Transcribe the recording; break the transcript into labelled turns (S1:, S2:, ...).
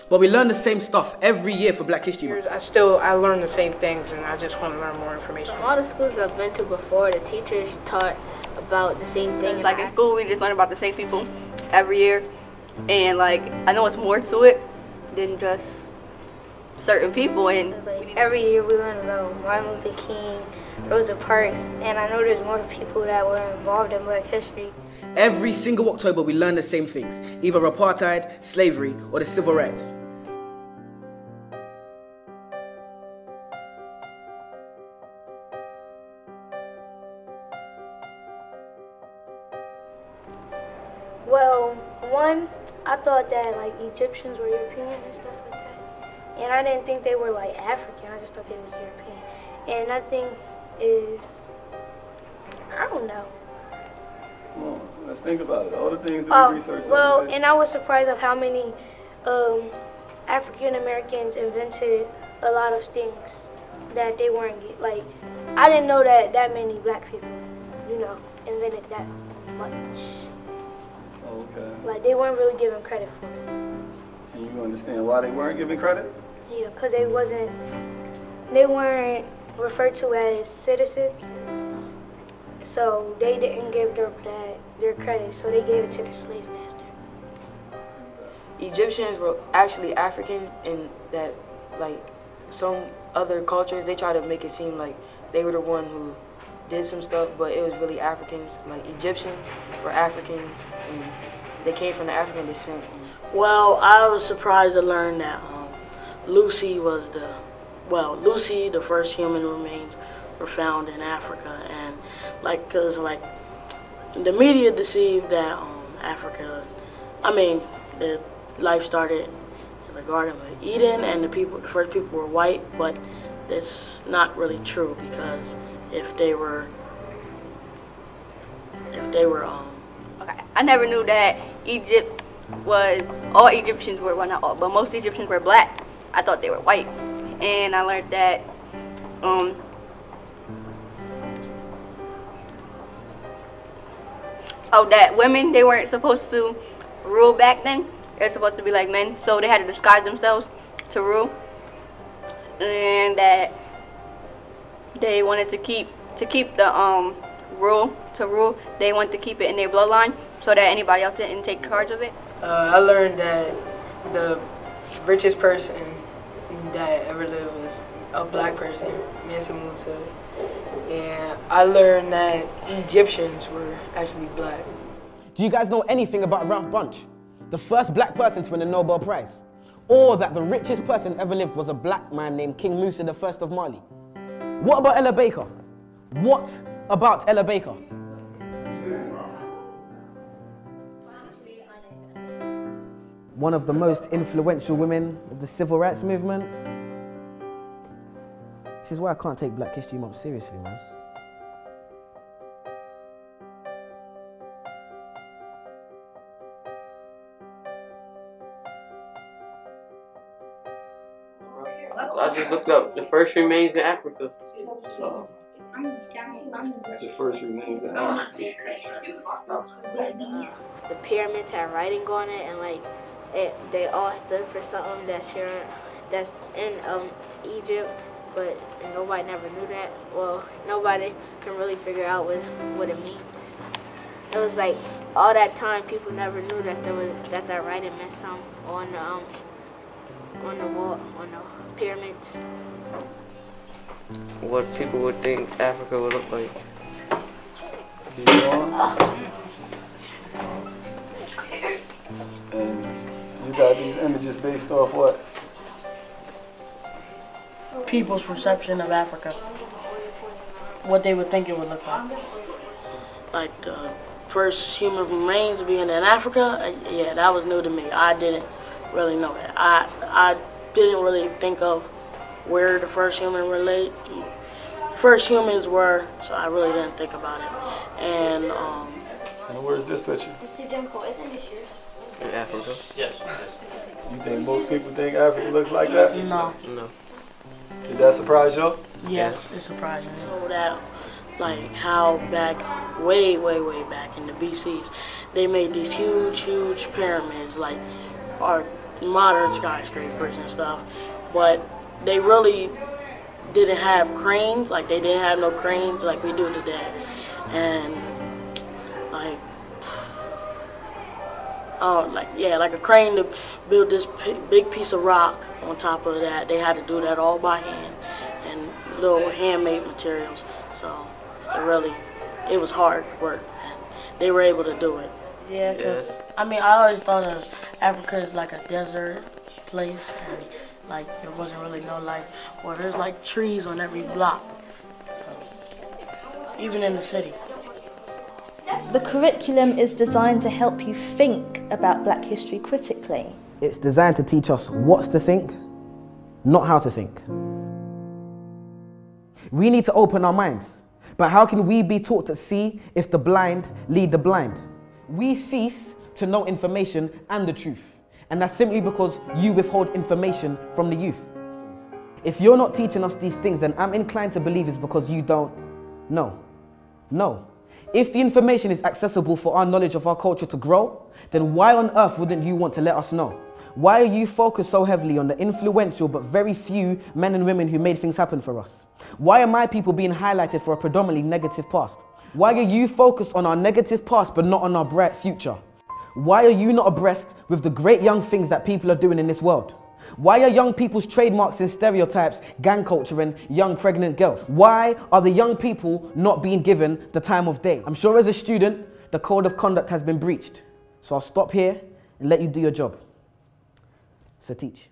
S1: But we learn the same stuff every year for Black History Month.
S2: I learn the same things, and I just want to learn more information.
S3: From all the schools I've been to before, the teachers taught about the same thing.
S4: Like in school, we just learn about the same people every year, and like I know it's more to it than just certain people. And
S3: every year we learn about Martin Luther King, Rosa Parks, and I know there's more people that were involved in Black history.
S1: Every single October we learn the same things, either apartheid, slavery, or the civil rights.
S3: Well, one, I thought that like Egyptians were European and stuff like that. And I didn't think they were like African, I just thought they was European. And another thing is, I don't know.
S5: Come on, let's think about it. All the things that we researched.
S3: Well, and I was surprised of how many African Americans invented a lot of things that they weren't, like, I didn't know that that many black people, you know, invented that much.
S5: Okay.
S3: Like, they weren't really given credit for it.
S5: And you understand why they weren't given credit?
S3: Yeah, because they weren't referred to as citizens, so they didn't give their credit, so they gave it to the slave master.
S4: Egyptians were actually Africans, and that like some other cultures, they try to make it seem like they were the one who did some stuff, but it was really Africans. Like Egyptians were Africans, and they came from the African descent.
S6: Well, I was surprised to learn that Lucy, the first human remains were found in Africa, and like, cause like the media deceived that the life started in the Garden of Eden, and the first people were white, but that's not really true, because if they were
S4: Okay, I never knew that Egypt was, all Egyptians were, well not all, but most Egyptians were black. I thought they were white. And I learned that that women, they weren't supposed to rule back then. They're supposed to be like men, so they had to disguise themselves to rule. And that they wanted to keep the rule. They wanted to keep it in their bloodline so that anybody else didn't take charge of it.
S2: I learned that the richest person that ever lived was a black person, Mansa Musa. And I learned that Egyptians were actually black.
S1: Do you guys know anything about Ralph Bunche, the first black person to win a Nobel Prize? Or that the richest person ever lived was a black man named King Musa I of Mali? What about Ella Baker? What about Ella Baker? One of the most influential women of the civil rights movement. This is why I can't take Black History Month seriously, man.
S7: I just looked up the first remains in Africa.
S5: The first remains in Africa.
S3: The pyramids had writing on it, and like they all stood for something that's in Egypt, but nobody never knew that. Well, nobody can really figure out what it means. It was like all that time people never knew that that writing meant something on the wall, on the pyramids.
S7: What people would think Africa would look like.
S5: And you got these images based off what?
S6: people's perception of Africa, what they would think it would look like. Like the first human remains being in Africa, yeah, that was new to me. I didn't really know that. I didn't really think of where the first humans were, so I really didn't think about it. And
S5: where's this picture?
S3: Mr. Jimko, isn't it yours?
S7: In Africa?
S8: Yes.
S5: You think most people think Africa looks like that?
S6: No.
S7: No.
S5: Did that surprise you?
S6: Yes, it's surprising. So that, like, how back, way back in the BCs, they made these huge pyramids, like, are modern skyscrapers and stuff, but they really didn't have cranes. Like, they didn't have no cranes like we do today. And like, oh, like a crane to build this big piece of rock on top of that. They had to do that all by hand and little handmade materials. So it was hard work, and they were able to do it. Yeah, because I mean, I always thought of Africa as like a desert place, and like there wasn't really no life, or there's like trees on every block, so, even in the city.
S8: The curriculum is designed to help you think about Black history critically.
S1: It's designed to teach us what to think, not how to think. We need to open our minds. But how can we be taught to see if the blind lead the blind? We cease to know information and the truth. And that's simply because you withhold information from the youth. If you're not teaching us these things, then I'm inclined to believe it's because you don't know. No. If the information is accessible for our knowledge of our culture to grow, then why on earth wouldn't you want to let us know? Why are you focused so heavily on the influential but very few men and women who made things happen for us? Why are my people being highlighted for a predominantly negative past? Why are you focused on our negative past but not on our bright future? Why are you not abreast with the great young things that people are doing in this world? Why are young people's trademarks and stereotypes gang culture and young pregnant girls? Why are the young people not being given the time of day? I'm sure as a student, the code of conduct has been breached. So I'll stop here and let you do your job. So teach.